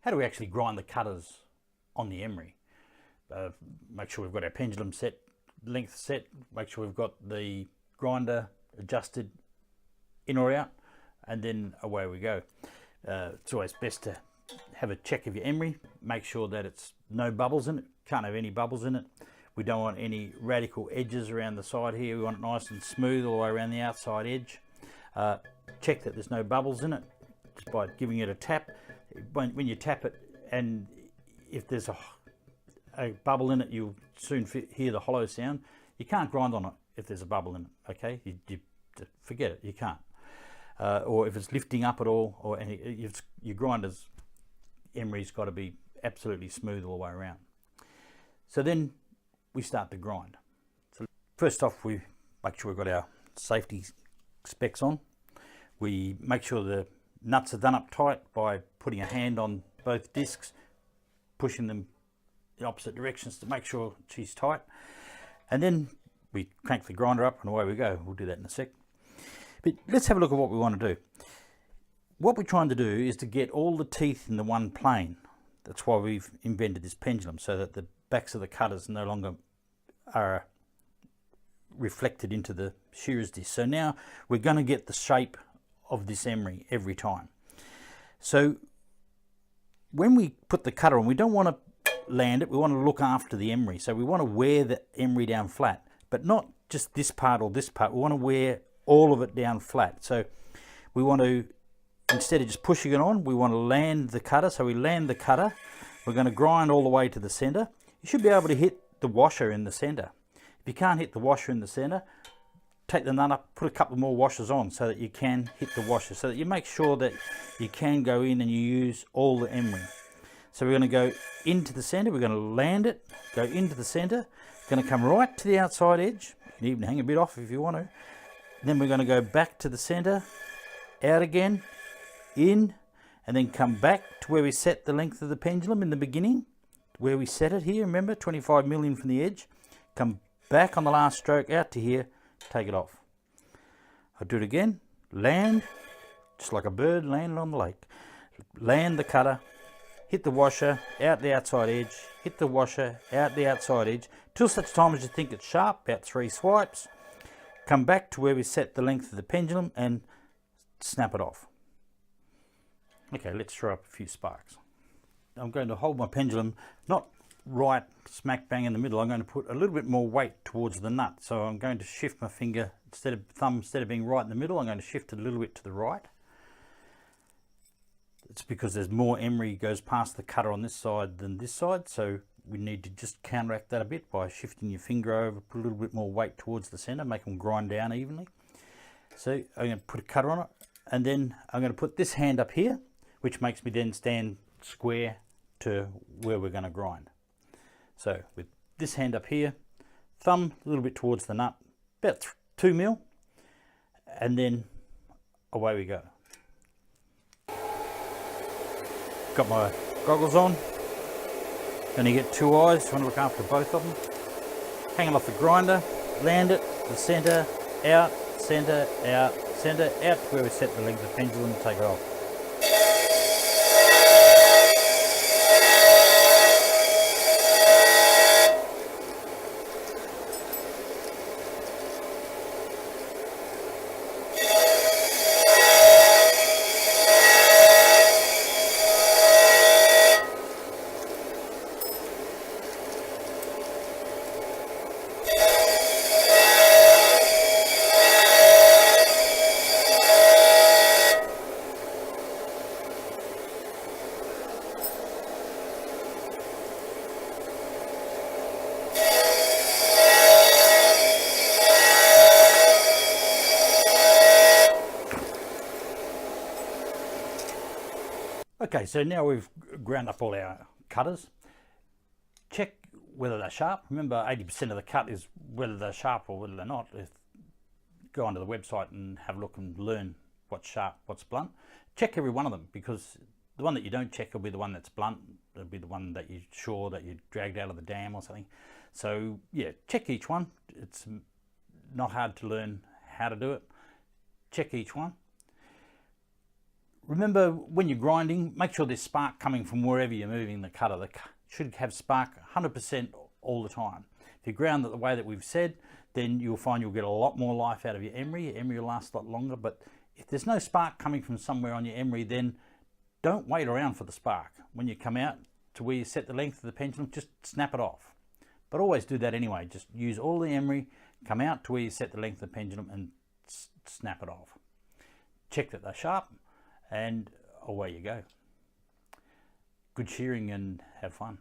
how do we actually grind the cutters on the emery? Make sure we've got our pendulum set, length set, make sure we've got the grinder adjusted in or out, and then away we go. It's always best to have a check of your emery, make sure that it's no bubbles in it, can't have any bubbles in it. We don't want any radical edges around the side here, we want it nice and smooth all the way around the outside edge. Check that there's no bubbles in it just by giving it a tap. When you tap it, and if there's a bubble in it, you'll soon hear the hollow sound. You can't grind on it if there's a bubble in it, okay? You forget it, you can't. Or if it's lifting up at all, or your grinder's emery's got to be absolutely smooth all the way around. So then we start to grind. So first off, we make sure we've got our safety specs on. We make sure the nuts are done up tight by putting a hand on both discs, pushing them in opposite directions to make sure she's tight. And then we crank the grinder up and away we go. We'll do that in a sec. But let's have a look at what we want to do. What we're trying to do is to get all the teeth in the one plane. That's why we've invented this pendulum, so that the backs of the cutters no longer are reflected into the shearer's disc. So now we're going to get the shape of this emery every time. So when we put the cutter on, we don't want to land it, we want to look after the emery. So we want to wear the emery down flat, but not just this part or this part. We want to wear all of it down flat. So we want to, instead of just pushing it on, we want to land the cutter. So we land the cutter, we're going to grind all the way to the center. You should be able to hit the washer in the center. If you can't hit the washer in the center, take the nut up, put a couple more washers on so that you can hit the washer, so that you make sure that you can go in and you use all the emery. So we're going to go into the center, we're going to land it, go into the center, going to come right to the outside edge. You can even hang a bit off if you want to. Then we're going to go back to the center, out again, in, and then come back to where we set the length of the pendulum in the beginning, where we set it here, remember, 25 million from the edge. Come back on the last stroke, out to here, take it off. I'll do it again, land, just like a bird landing on the lake. Land the cutter, hit the washer, out the outside edge, hit the washer, out the outside edge, till such time as you think it's sharp, about 3 swipes. Come back to where we set the length of the pendulum and snap it off. Okay, let's throw up a few sparks. I'm going to hold my pendulum not right smack bang in the middle. I'm going to put a little bit more weight towards the nut. So I'm going to shift my finger, instead of being right in the middle, I'm going to shift it a little bit to the right. It's because there's more emery goes past the cutter on this side than this side, so we need to just counteract that a bit by shifting your finger over, put a little bit more weight towards the center, make them grind down evenly. So I'm going to put a cutter on it, and then I'm going to put this hand up here, which makes me then stand square to where we're going to grind. So with this hand up here, thumb a little bit towards the nut, about 2 mil, and then away we go. Got my goggles on. Then you get 2 eyes, you want to look after both of them. Hang it off the grinder, land it, the center, out, out to where we set the length of the pendulum and take it off. Okay, so now we've ground up all our cutters. Check whether they're sharp. Remember, 80% of the cut is whether they're sharp or whether they're not. Go onto the website and have a look and learn what's sharp, what's blunt. Check every one of them, because the one that you don't check will be the one that's blunt. It'll be the one that you're sure that you dragged out of the dam or something. So yeah, check each one. It's not hard to learn how to do it. Check each one. Remember, when you're grinding, make sure there's spark coming from wherever you're moving the cutter. Should have spark 100% all the time. If you ground it the way that we've said, then you'll find you'll get a lot more life out of your emery. Your emery will last a lot longer. But if there's no spark coming from somewhere on your emery, then don't wait around for the spark. When you come out to where you set the length of the pendulum, just snap it off. But always do that anyway. Just use all the emery, come out to where you set the length of the pendulum and snap it off. Check that they're sharp, and away you go. Good shearing and have fun.